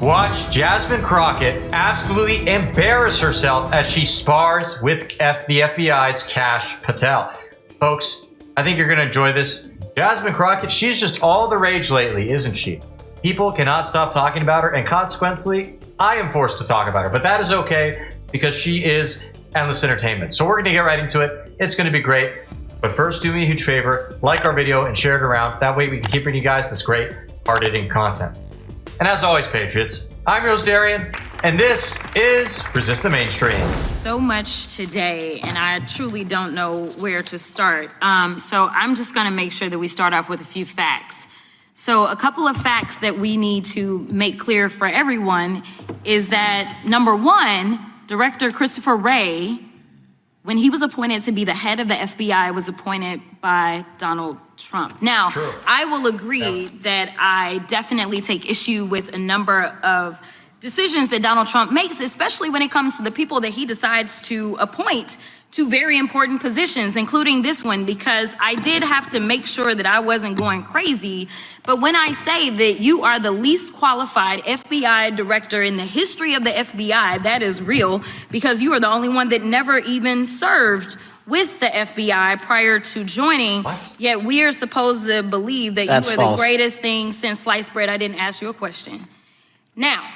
Watch Jasmine Crockett absolutely embarrass herself as she spars with the FBI's Kash Patel. Folks, I think you're going to enjoy this. Jasmine Crockett, she's just all the rage lately, isn't she? People cannot stop talking about her, and consequently, I am forced to talk about her. But that is okay, because she is endless entertainment. So we're going to get right into it. It's going to be great. But first, do me a huge favor, like our video and share it around. That way we can keep bringing you guys this great, hard-hitting content. And as always, Patriots, I'm Rose Darian, and this is Resist the Mainstream. So much today, and I truly don't know where to start. So I'm just going to make sure that we start off with a few facts. So a couple of facts that we need to make clear for everyone is that, number one, Director Christopher Wray, when he was appointed to be the head of the FBI, was appointed by Donald Trump. Now, I will agree that I definitely take issue with a number of decisions that Donald Trump makes, especially when it comes to the people that he decides to appoint to very important positions, including this one, because I did have to make sure that I wasn't going crazy. But when I say that you are the least qualified FBI director in the history of the FBI, that is real, because you are the only one that never even served with the FBI prior to joining. What? Yet we are supposed to believe that That's you are false. the greatest thing since sliced bread. I didn't ask you a question. Now,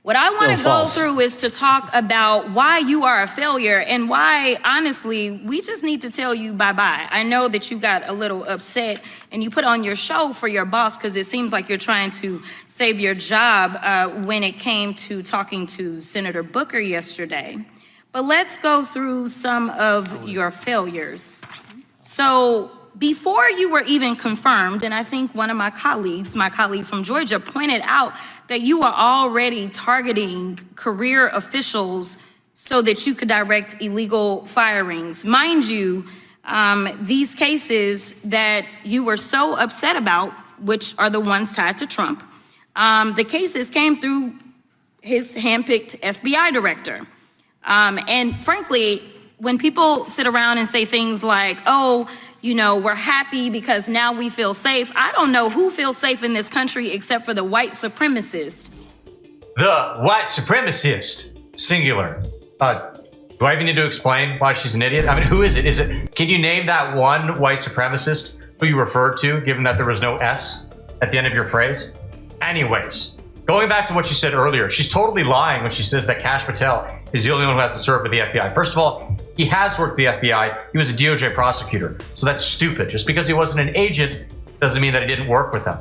what I want to go false. through is to talk about why you are a failure and why, honestly, we just need to tell you bye-bye. I know that you got a little upset and you put on your show for your boss because it seems like you're trying to save your job when it came to talking to Senator Booker yesterday. But let's go through some of your failures. So before you were even confirmed, and I think one of my colleague from Georgia, pointed out that you were already targeting career officials so that you could direct illegal firings. Mind you, these cases that you were so upset about, which are the ones tied to Trump, the cases came through his handpicked FBI director. And frankly, when people sit around and say things like, oh, you know, we're happy because now we feel safe. I don't know who feels safe in this country except for the white supremacist. The white supremacist, singular. Do I even need to explain why she's an idiot? I mean, who is it? Can you name that one white supremacist who you referred to, given that there was no S at the end of your phrase? Anyways, going back to what she said earlier, she's totally lying when she says that Kash Patel is the only one who has to serve with the FBI. First of all, he has worked with the FBI. He was a DOJ prosecutor. So that's stupid. Just because he wasn't an agent doesn't mean that he didn't work with them.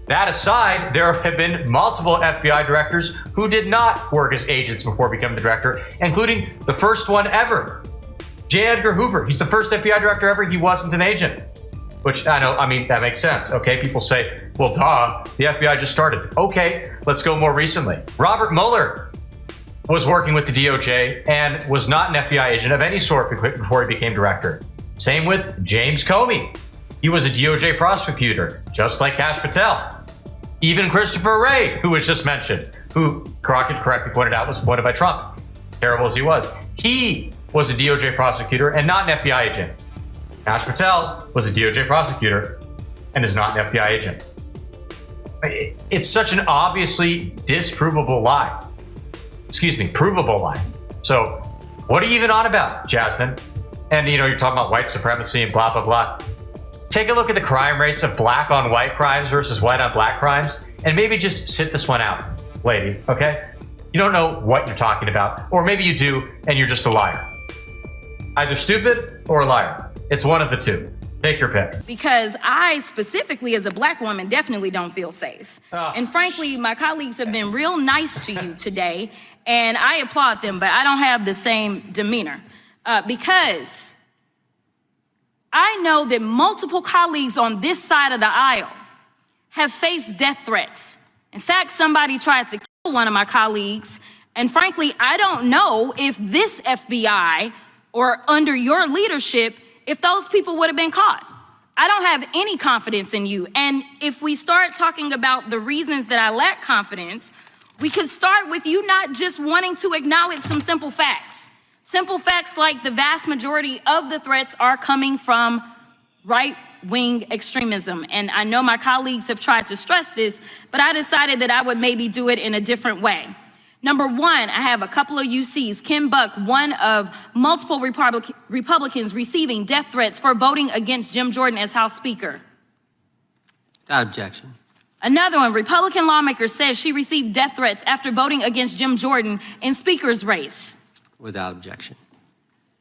That aside, there have been multiple FBI directors who did not work as agents before becoming the director, including the first one ever, J. Edgar Hoover. He's the first FBI director ever. He wasn't an agent, which I mean, that makes sense. Okay, people say, well, duh, the FBI just started. Okay, let's go more recently. Robert Mueller was working with the DOJ and was not an FBI agent of any sort before he became director. Same with James Comey. He was a DOJ prosecutor, just like Kash Patel. Even Christopher Wray, who was just mentioned, who Crockett correctly pointed out was appointed by Trump, terrible as he was. He was a DOJ prosecutor and not an FBI agent. Kash Patel was a DOJ prosecutor and is not an FBI agent. It's such an obviously disprovable lie. Provable lie. So what are you even on about, Jasmine? And you're talking about white supremacy and blah, blah, blah. Take a look at the crime rates of black on white crimes versus white on black crimes, and maybe just sit this one out, lady, okay? You don't know what you're talking about, or maybe you do, and you're just a liar. Either stupid or a liar. It's one of the two. Take your pick. Because I specifically, as a black woman, definitely don't feel safe. And frankly, my colleagues have been real nice to you today, and I applaud them, but I don't have the same demeanor. Because I know that multiple colleagues on this side of the aisle have faced death threats. In fact, somebody tried to kill one of my colleagues, and frankly, I don't know if this FBI or under your leadership, if those people would have been caught. I don't have any confidence in you. And if we start talking about the reasons that I lack confidence, we could start with you not just wanting to acknowledge some simple facts. Simple facts like the vast majority of the threats are coming from right-wing extremism. And I know my colleagues have tried to stress this, but I decided that I would maybe do it in a different way. Number one, I have a couple of UCs. Kim Buck, one of multiple Republicans receiving death threats for voting against Jim Jordan as House Speaker. Without objection. Another one, Republican lawmaker says she received death threats after voting against Jim Jordan in Speaker's race. Without objection.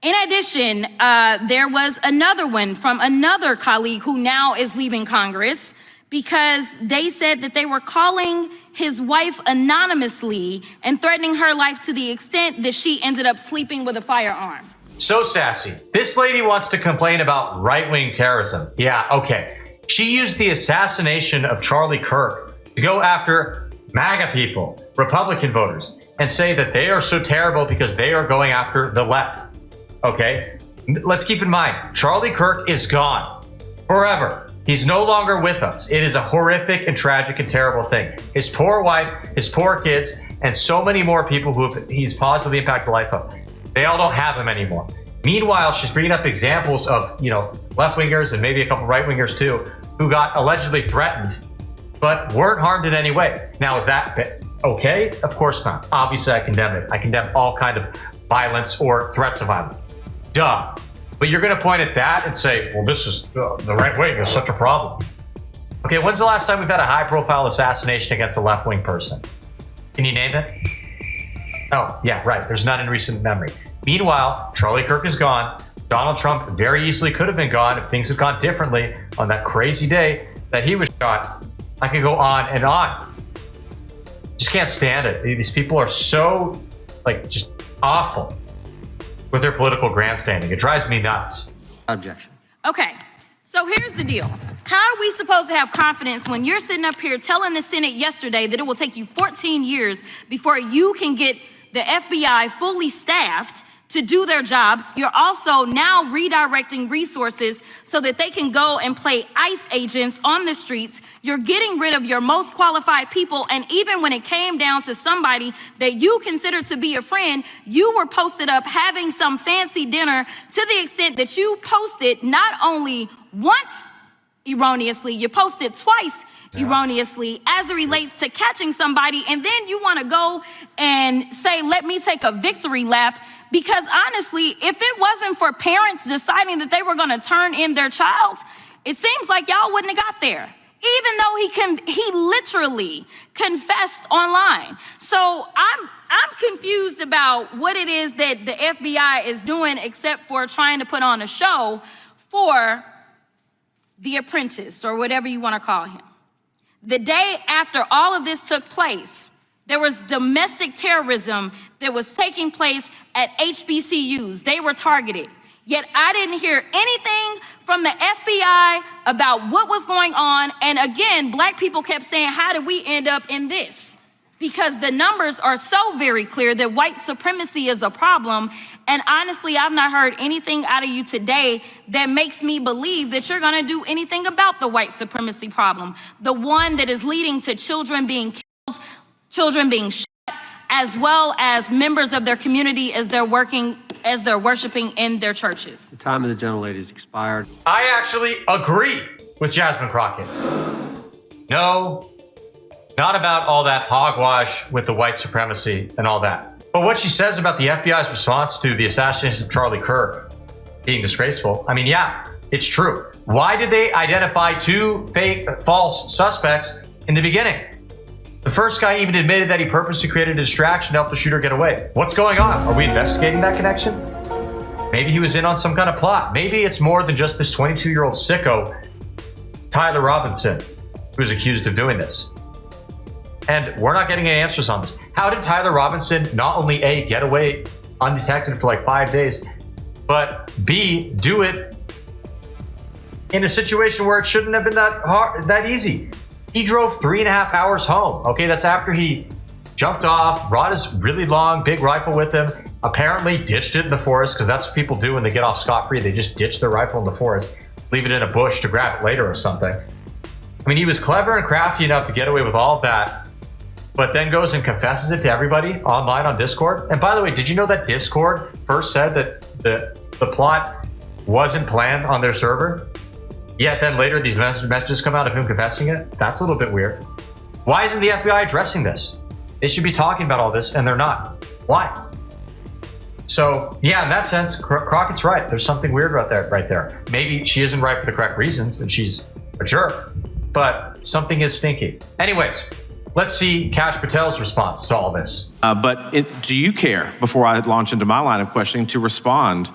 In addition, there was another one from another colleague who now is leaving Congress because they said that they were calling his wife anonymously and threatening her life to the extent that she ended up sleeping with a firearm. So sassy. This lady wants to complain about right-wing terrorism. Yeah, okay. She used the assassination of Charlie Kirk to go after MAGA people, Republican voters, and say that they are so terrible because they are going after the left. Okay? Let's keep in mind, Charlie Kirk is gone forever. He's no longer with us. It is a horrific and tragic and terrible thing. His poor wife, his poor kids, and so many more people who he's positively impacted the life of. They all don't have him anymore. Meanwhile, she's bringing up examples of, left-wingers and maybe a couple right-wingers too, who got allegedly threatened, but weren't harmed in any way. Now, is that okay? Of course not. Obviously, I condemn it. I condemn all kind of violence or threats of violence. Duh. But you're going to point at that and say, well, this is the right wing is such a problem. Okay, when's the last time we've had a high-profile assassination against a left-wing person? Can you name it? Oh, yeah, right. There's none in recent memory. Meanwhile, Charlie Kirk is gone. Donald Trump very easily could have been gone if things had gone differently on that crazy day that he was shot. I could go on and on. Just can't stand it. These people are so, just awful with their political grandstanding. It drives me nuts. Objection. Okay, so here's the deal. How are we supposed to have confidence when you're sitting up here telling the Senate yesterday that it will take you 14 years before you can get the FBI fully staffed to do their jobs? You're also now redirecting resources so that they can go and play ICE agents on the streets. You're getting rid of your most qualified people. And even when it came down to somebody that you consider to be a friend, you were posted up having some fancy dinner to the extent that you posted not only once erroneously, you posted twice erroneously as it relates to catching somebody. And then you want to go and say, let me take a victory lap. Because honestly, if it wasn't for parents deciding that they were going to turn in their child, it seems like y'all wouldn't have got there. Even though he literally confessed online. So I'm confused about what it is that the FBI is doing except for trying to put on a show for the apprentice or whatever you want to call him. The day after all of this took place, there was domestic terrorism that was taking place at HBCUs. They were targeted. Yet I didn't hear anything from the FBI about what was going on. And again, black people kept saying, how did we end up in this? Because the numbers are so very clear that white supremacy is a problem. And honestly, I've not heard anything out of you today that makes me believe that you're going to do anything about the white supremacy problem. The one that is leading to children being killed, children being shot, as well as members of their community as they're worshiping in their churches. The time of the gentlelady has expired. I actually agree with Jasmine Crockett. No, not about all that hogwash with the white supremacy and all that. But what she says about the FBI's response to the assassination of Charlie Kirk being disgraceful, yeah, it's true. Why did they identify two false suspects in the beginning? The first guy even admitted that he purposely created a distraction to help the shooter get away. What's going on? Are we investigating that connection? Maybe he was in on some kind of plot. Maybe it's more than just this 22-year-old sicko, Tyler Robinson, who is accused of doing this. And we're not getting any answers on this. How did Tyler Robinson not only A, get away undetected for 5 days, but B, do it in a situation where it shouldn't have been that easy? He drove 3.5 hours home. Okay, that's after he jumped off, brought his really long, big rifle with him, apparently ditched it in the forest, because that's what people do when they get off scot-free. They just ditch their rifle in the forest, leave it in a bush to grab it later or something. He was clever and crafty enough to get away with all of that, but then goes and confesses it to everybody online on Discord. And by the way, did you know that Discord first said that the plot wasn't planned on their server? Yet then later these messages come out of him confessing it. That's a little bit weird. Why isn't the FBI addressing this? They should be talking about all this and they're not. Why? So yeah, in that sense, Crockett's right. There's something weird about that right there. Maybe she isn't right for the correct reasons and she's a jerk, but something is stinky. Anyways, let's see Kash Patel's response to all this. Do you care, before I launch into my line of questioning, to respond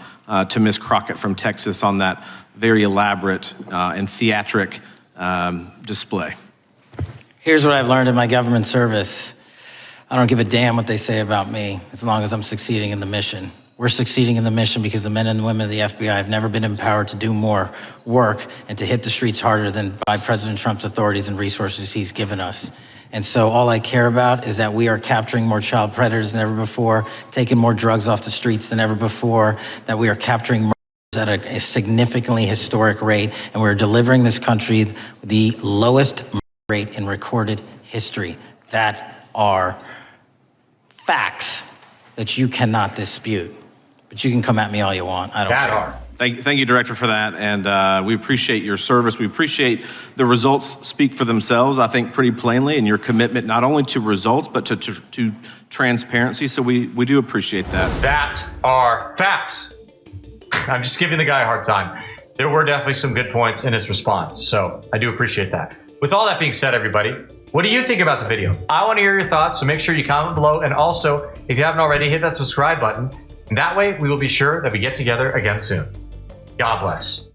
to Ms. Crockett from Texas on that very elaborate and theatric display? Here's what I've learned in my government service. I don't give a damn what they say about me as long as I'm succeeding in the mission. We're succeeding in the mission because the men and women of the FBI have never been empowered to do more work and to hit the streets harder than by President Trump's authorities and resources he's given us. And so all I care about is that we are capturing more child predators than ever before, taking more drugs off the streets than ever before, that we are capturing murders at a significantly historic rate, and we're delivering this country the lowest murder rate in recorded history. That are facts that you cannot dispute. But you can come at me all you want. I don't care. Thank you, Director, for that. And we appreciate your service. We appreciate the results speak for themselves, I think, pretty plainly, and your commitment not only to results, but to transparency. So we do appreciate that. That are facts. I'm just giving the guy a hard time. There were definitely some good points in his response. So I do appreciate that. With all that being said, everybody, what do you think about the video? I want to hear your thoughts, so make sure you comment below. And also, if you haven't already, hit that subscribe button. And that way, we will be sure that we get together again soon. God bless.